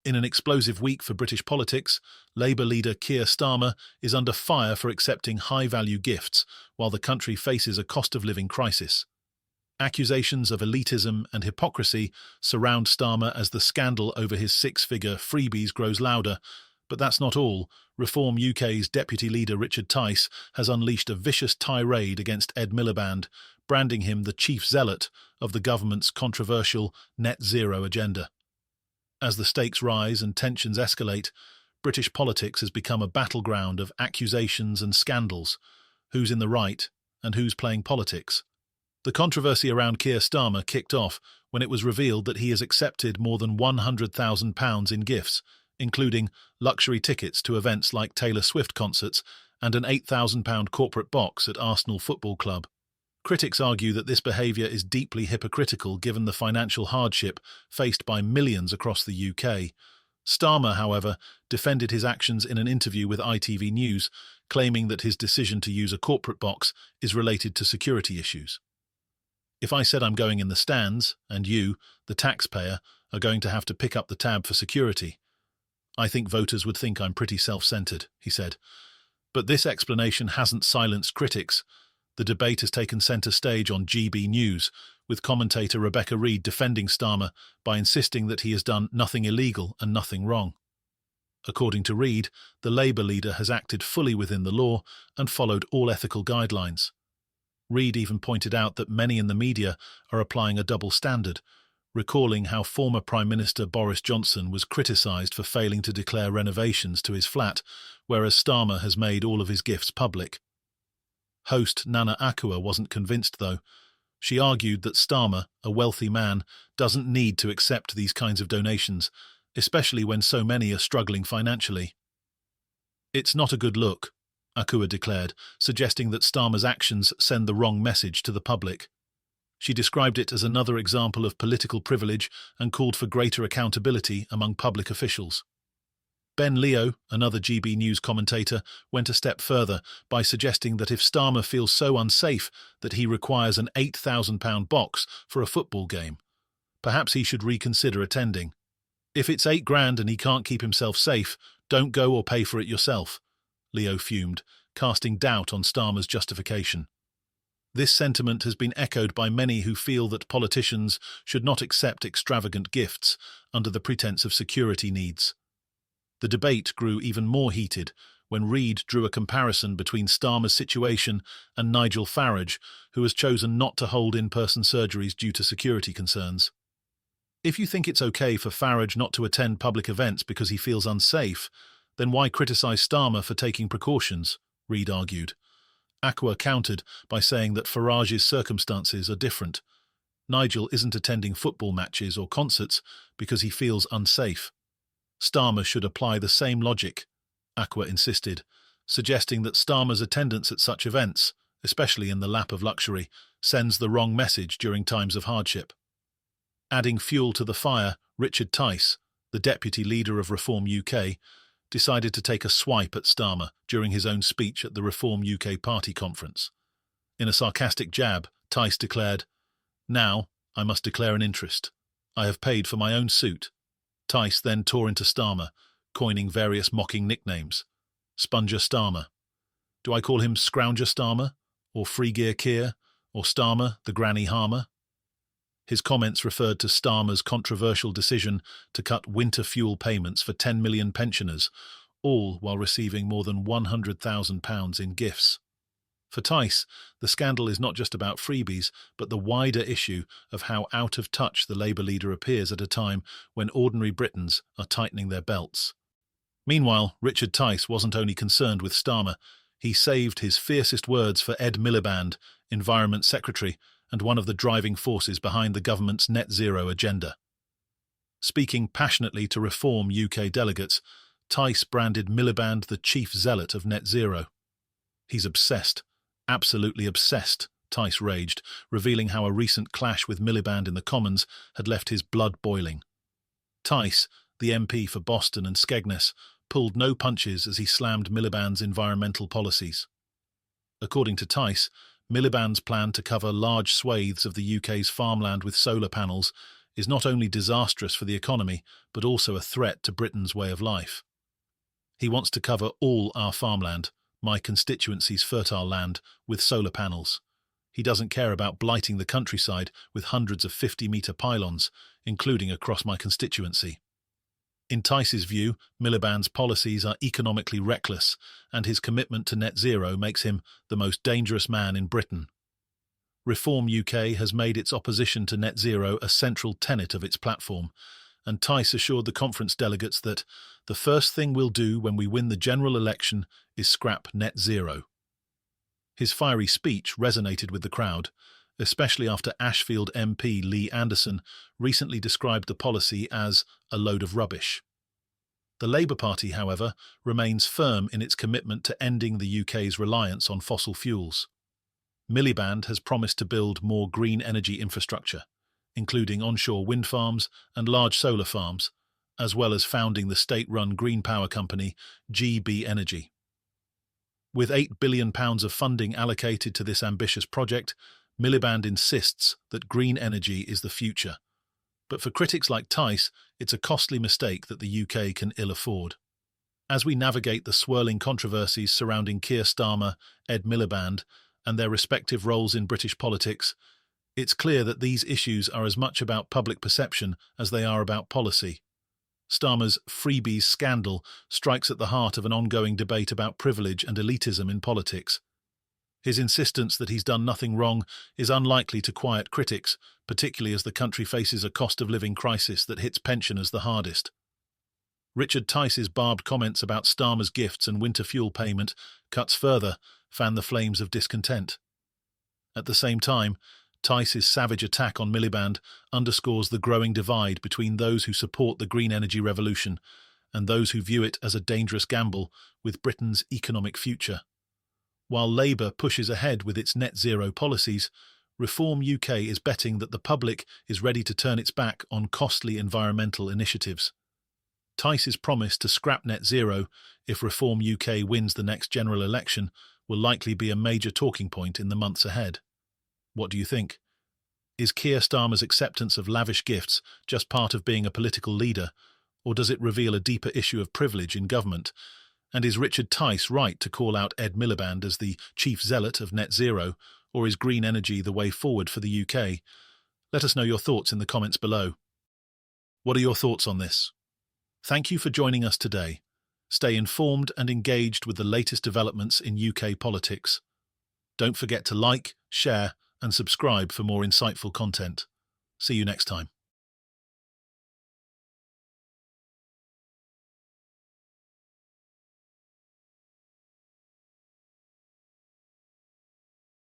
In an explosive week for British politics, Labour leader Keir Starmer is under fire for accepting high-value gifts while the country faces a cost-of-living crisis. Accusations of elitism and hypocrisy surround Starmer as the scandal over his six-figure freebies grows louder. But that's not all. Reform UK's deputy leader Richard Tice has unleashed a vicious tirade against Ed Miliband, branding him the chief zealot of the government's controversial net zero agenda. As the stakes rise and tensions escalate, British politics has become a battleground of accusations and scandals. Who's in the right and who's playing politics? The controversy around Keir Starmer kicked off when it was revealed that he has accepted more than £100,000 in gifts, including luxury tickets to events like Taylor Swift concerts and an £8,000 corporate box at Arsenal Football Club. Critics argue that this behaviour is deeply hypocritical given the financial hardship faced by millions across the UK. Starmer, however, defended his actions in an interview with ITV News, claiming that his decision to use a corporate box is related to security issues. "If I said I'm going in the stands, and you, the taxpayer, are going to have to pick up the tab for security, I think voters would think I'm pretty self-centred," he said. But this explanation hasn't silenced critics. The debate has taken centre stage on GB News, with commentator Rebecca Reid defending Starmer by insisting that he has done nothing illegal and nothing wrong. According to Reid, the Labour leader has acted fully within the law and followed all ethical guidelines. Reid even pointed out that many in the media are applying a double standard, recalling how former Prime Minister Boris Johnson was criticised for failing to declare renovations to his flat, whereas Starmer has made all of his gifts public. Host Nana Akua wasn't convinced, though. She argued that Starmer, a wealthy man, doesn't need to accept these kinds of donations, especially when so many are struggling financially. "It's not a good look," Akua declared, suggesting that Starmer's actions send the wrong message to the public. She described it as another example of political privilege and called for greater accountability among public officials. Ben Leo, another GB News commentator, went a step further by suggesting that if Starmer feels so unsafe that he requires an £8,000 box for a football game, perhaps he should reconsider attending. "If it's £8,000 and he can't keep himself safe, don't go or pay for it yourself," Leo fumed, casting doubt on Starmer's justification. This sentiment has been echoed by many who feel that politicians should not accept extravagant gifts under the pretense of security needs. The debate grew even more heated when Reid drew a comparison between Starmer's situation and Nigel Farage, who has chosen not to hold in-person surgeries due to security concerns. "If you think it's okay for Farage not to attend public events because he feels unsafe, then why criticise Starmer for taking precautions?" Reid argued. Akua countered by saying that Farage's circumstances are different. Nigel isn't attending football matches or concerts because he feels unsafe. Starmer should apply the same logic, Akua insisted, suggesting that Starmer's attendance at such events, especially in the lap of luxury, sends the wrong message during times of hardship. Adding fuel to the fire, Richard Tice, the deputy leader of Reform UK, decided to take a swipe at Starmer during his own speech at the Reform UK party conference. In a sarcastic jab, Tice declared, "Now I must declare an interest. I have paid for my own suit." Tice then tore into Starmer, coining various mocking nicknames. Sponger Starmer. Do I call him Scrounger Starmer? Or Freegear Keir? Or Starmer, the Granny Harmer? His comments referred to Starmer's controversial decision to cut winter fuel payments for 10 million pensioners, all while receiving more than £100,000 in gifts. For Tice, the scandal is not just about freebies, but the wider issue of how out of touch the Labour leader appears at a time when ordinary Britons are tightening their belts. Meanwhile, Richard Tice wasn't only concerned with Starmer, he saved his fiercest words for Ed Miliband, Environment Secretary, and one of the driving forces behind the government's net zero agenda. Speaking passionately to Reform UK delegates, Tice branded Miliband the chief zealot of net zero. "He's obsessed. Absolutely obsessed," Tice raged, revealing how a recent clash with Miliband in the Commons had left his blood boiling. Tice, the MP for Boston and Skegness, pulled no punches as he slammed Miliband's environmental policies. According to Tice, Miliband's plan to cover large swathes of the UK's farmland with solar panels is not only disastrous for the economy, but also a threat to Britain's way of life. He wants to cover all our farmland, my constituency's fertile land, with solar panels. He doesn't care about blighting the countryside with hundreds of 50-metre pylons, including across my constituency. In Tice's view, Miliband's policies are economically reckless, and his commitment to net zero makes him the most dangerous man in Britain. Reform UK has made its opposition to net zero a central tenet of its platform, and Tice assured the conference delegates that the first thing we'll do when we win the general election is scrap net zero. His fiery speech resonated with the crowd, especially after Ashfield MP Lee Anderson recently described the policy as a load of rubbish. The Labour Party, however, remains firm in its commitment to ending the UK's reliance on fossil fuels. Miliband has promised to build more green energy infrastructure, including onshore wind farms and large solar farms, as well as founding the state-run green power company GB Energy. With £8 billion of funding allocated to this ambitious project, Miliband insists that green energy is the future. But for critics like Tice, it's a costly mistake that the UK can ill afford. As we navigate the swirling controversies surrounding Keir Starmer, Ed Miliband, and their respective roles in British politics, it's clear that these issues are as much about public perception as they are about policy. Starmer's freebies scandal strikes at the heart of an ongoing debate about privilege and elitism in politics. His insistence that he's done nothing wrong is unlikely to quiet critics, particularly as the country faces a cost of living crisis that hits pensioners the hardest. Richard Tice's barbed comments about Starmer's gifts and winter fuel payment cuts further fan the flames of discontent. At the same time, Tice's savage attack on Miliband underscores the growing divide between those who support the green energy revolution and those who view it as a dangerous gamble with Britain's economic future. While Labour pushes ahead with its net zero policies, Reform UK is betting that the public is ready to turn its back on costly environmental initiatives. Tice's promise to scrap net zero if Reform UK wins the next general election will likely be a major talking point in the months ahead. What do you think? Is Keir Starmer's acceptance of lavish gifts just part of being a political leader, or does it reveal a deeper issue of privilege in government? And is Richard Tice right to call out Ed Miliband as the chief zealot of net zero, or is green energy the way forward for the UK? Let us know your thoughts in the comments below. What are your thoughts on this? Thank you for joining us today. Stay informed and engaged with the latest developments in UK politics. Don't forget to like, share, and subscribe for more insightful content. See you next time.